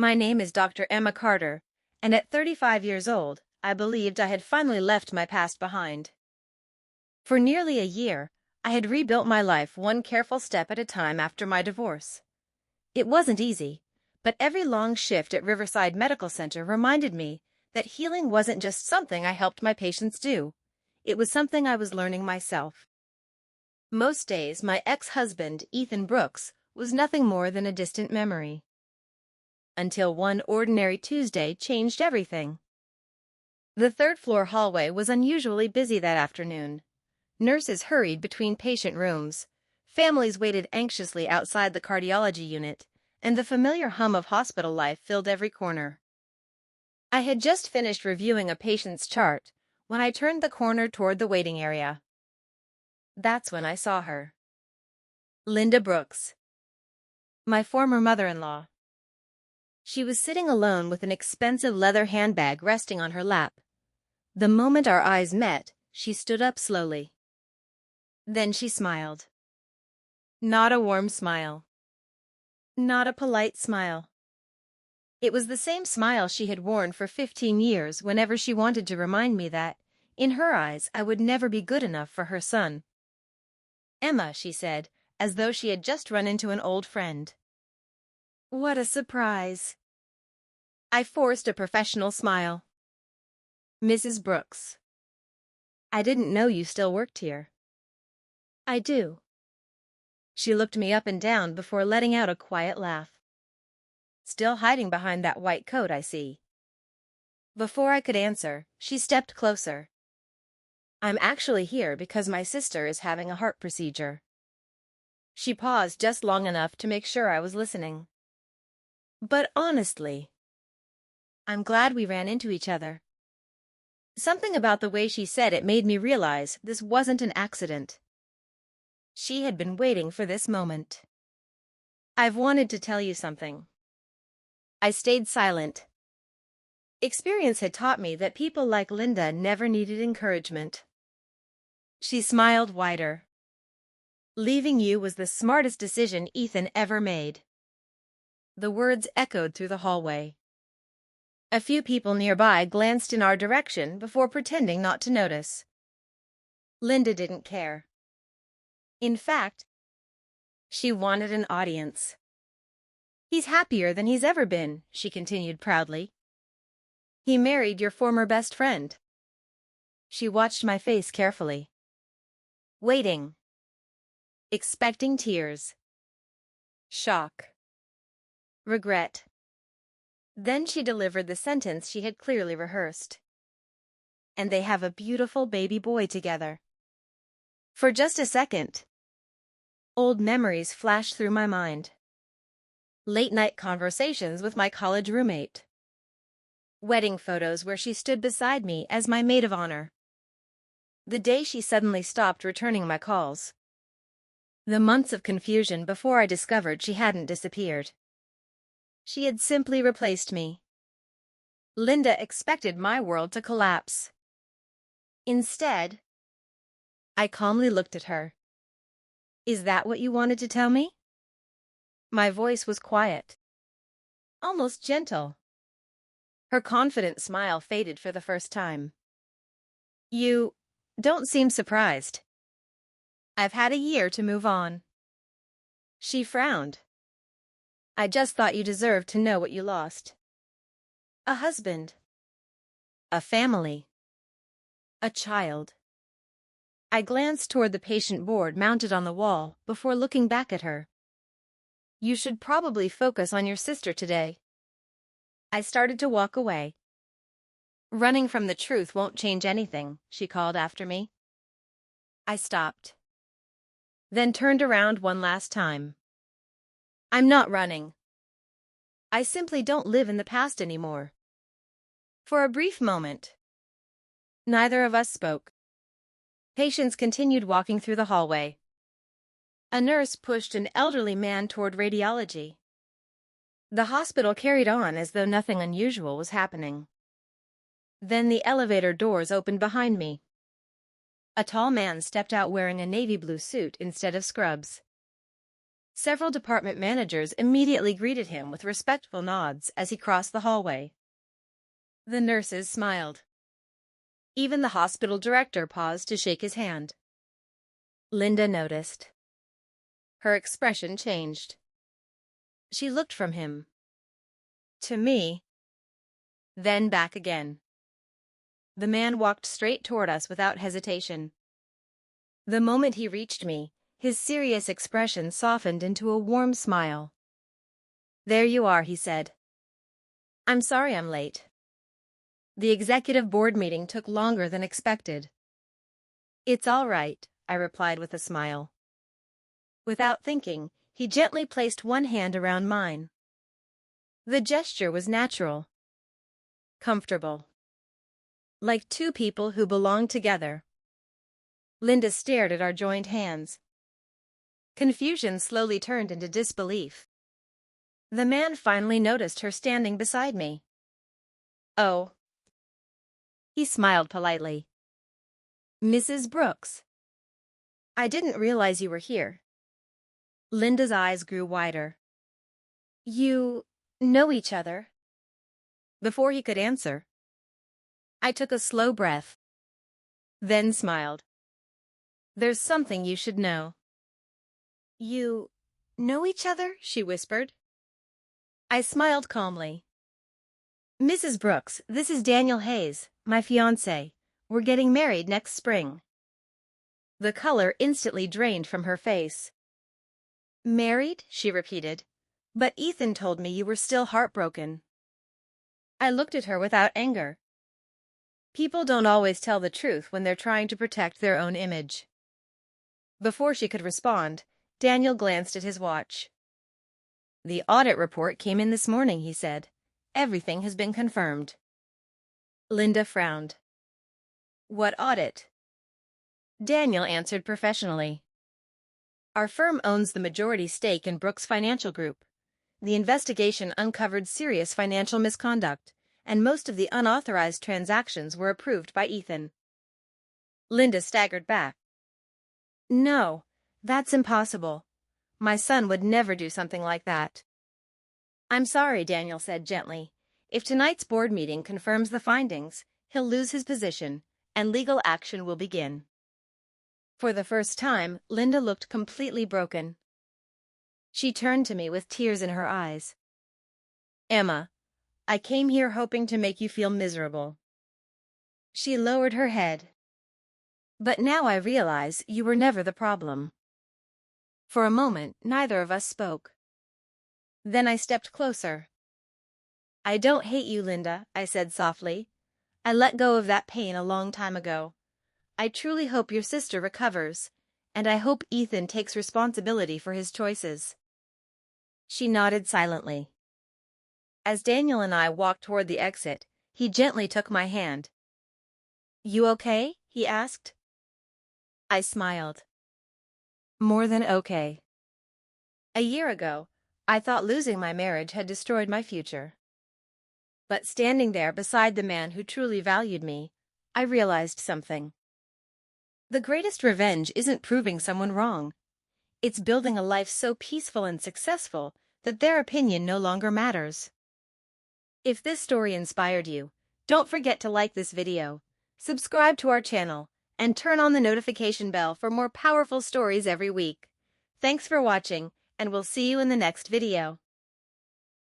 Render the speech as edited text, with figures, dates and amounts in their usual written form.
My name is Dr. Emma Carter, and at 35 years old, I believed I had finally left my past behind. For nearly a year, I had rebuilt my life one careful step at a time after my divorce. It wasn't easy, but every long shift at Riverside Medical Center reminded me that healing wasn't just something I helped my patients do. It was something I was learning myself. Most days, my ex-husband, Ethan Brooks, was nothing more than a distant memory. Until one ordinary Tuesday changed everything. The third-floor hallway was unusually busy that afternoon. Nurses hurried between patient rooms. Families waited anxiously outside the cardiology unit, and the familiar hum of hospital life filled every corner. I had just finished reviewing a patient's chart when I turned the corner toward the waiting area. That's when I saw her. Linda Brooks, my former mother-in-law. She was sitting alone with an expensive leather handbag resting on her lap. The moment our eyes met, she stood up slowly. Then she smiled. Not a warm smile. Not a polite smile. It was the same smile she had worn for 15 years whenever she wanted to remind me that, in her eyes, I would never be good enough for her son. Emma, she said, as though she had just run into an old friend. What a surprise. I forced a professional smile. Mrs. Brooks. I didn't know you still worked here. I do. She looked me up and down before letting out a quiet laugh. Still hiding behind that white coat, I see. Before I could answer, she stepped closer. I'm actually here because my sister is having a heart procedure. She paused just long enough to make sure I was listening. But honestly, I'm glad we ran into each other. Something about the way she said it made me realize this wasn't an accident. She had been waiting for this moment. I've wanted to tell you something. I stayed silent. Experience had taught me that people like Linda never needed encouragement. She smiled wider. Leaving you was the smartest decision Ethan ever made. The words echoed through the hallway. A few people nearby glanced in our direction before pretending not to notice. Linda didn't care. In fact, she wanted an audience. He's happier than he's ever been, she continued proudly. He married your former best friend. She watched my face carefully. Waiting. Expecting tears. Shock. Regret. Then she delivered the sentence she had clearly rehearsed. And they have a beautiful baby boy together. For just a second, old memories flashed through my mind. Late-night conversations with my college roommate. Wedding photos where she stood beside me as my maid of honor. The day she suddenly stopped returning my calls. The months of confusion before I discovered she hadn't disappeared. She had simply replaced me. Linda expected my world to collapse. Instead, I calmly looked at her. Is that what you wanted to tell me? My voice was quiet, almost gentle. Her confident smile faded for the first time. You don't seem surprised. I've had a year to move on. She frowned. I just thought you deserved to know what you lost. A husband. A family. A child. I glanced toward the patient board mounted on the wall before looking back at her. You should probably focus on your sister today. I started to walk away. Running from the truth won't change anything, she called after me. I stopped. Then turned around one last time. I'm not running. I simply don't live in the past anymore. For a brief moment, neither of us spoke. Patients continued walking through the hallway. A nurse pushed an elderly man toward radiology. The hospital carried on as though nothing unusual was happening. Then the elevator doors opened behind me. A tall man stepped out wearing a navy blue suit instead of scrubs. Several department managers immediately greeted him with respectful nods as he crossed the hallway. The nurses smiled. Even the hospital director paused to shake his hand. Linda noticed. Her expression changed. She looked from him to me, then back again. The man walked straight toward us without hesitation. The moment he reached me, his serious expression softened into a warm smile. "There you are," he said. "I'm sorry I'm late. The executive board meeting took longer than expected." "It's all right," I replied with a smile. Without thinking, he gently placed one hand around mine. The gesture was natural, comfortable, like two people who belonged together. Linda stared at our joined hands. Confusion slowly turned into disbelief. The man finally noticed her standing beside me. "Oh." He smiled politely. "Mrs. Brooks. I didn't realize you were here." Linda's eyes grew wider. "You know each other?" Before he could answer, I took a slow breath, then smiled. "There's something you should know." "You know each other?" she whispered. I smiled calmly. "Mrs. Brooks, this is Daniel Hayes, my fiancé. We're getting married next spring." The color instantly drained from her face. "Married?" she repeated. "But Ethan told me you were still heartbroken." I looked at her without anger. People don't always tell the truth when they're trying to protect their own image. Before she could respond, Daniel glanced at his watch. "The audit report came in this morning," he said. "Everything has been confirmed." Linda frowned. "What audit?" Daniel answered professionally. "Our firm owns the majority stake in Brooks Financial Group. The investigation uncovered serious financial misconduct, and most of the unauthorized transactions were approved by Ethan." Linda staggered back. "No, that's impossible. My son would never do something like that." "I'm sorry," Daniel said gently. "If tonight's board meeting confirms the findings, he'll lose his position, and legal action will begin." For the first time, Linda looked completely broken. She turned to me with tears in her eyes. "Emma, I came here hoping to make you feel miserable." She lowered her head. "But now I realize you were never the problem." For a moment, neither of us spoke. Then I stepped closer. "I don't hate you, Linda," I said softly. "I let go of that pain a long time ago. I truly hope your sister recovers, and I hope Ethan takes responsibility for his choices." She nodded silently. As Daniel and I walked toward the exit, he gently took my hand. "You okay?" he asked. I smiled. "More than okay." A year ago, I thought losing my marriage had destroyed my future. But standing there beside the man who truly valued me, I realized something. The greatest revenge isn't proving someone wrong. It's building a life so peaceful and successful that their opinion no longer matters. If this story inspired you, don't forget to like this video, subscribe to our channel, and turn on the notification bell for more powerful stories every week. Thanks for watching, and we'll see you in the next video.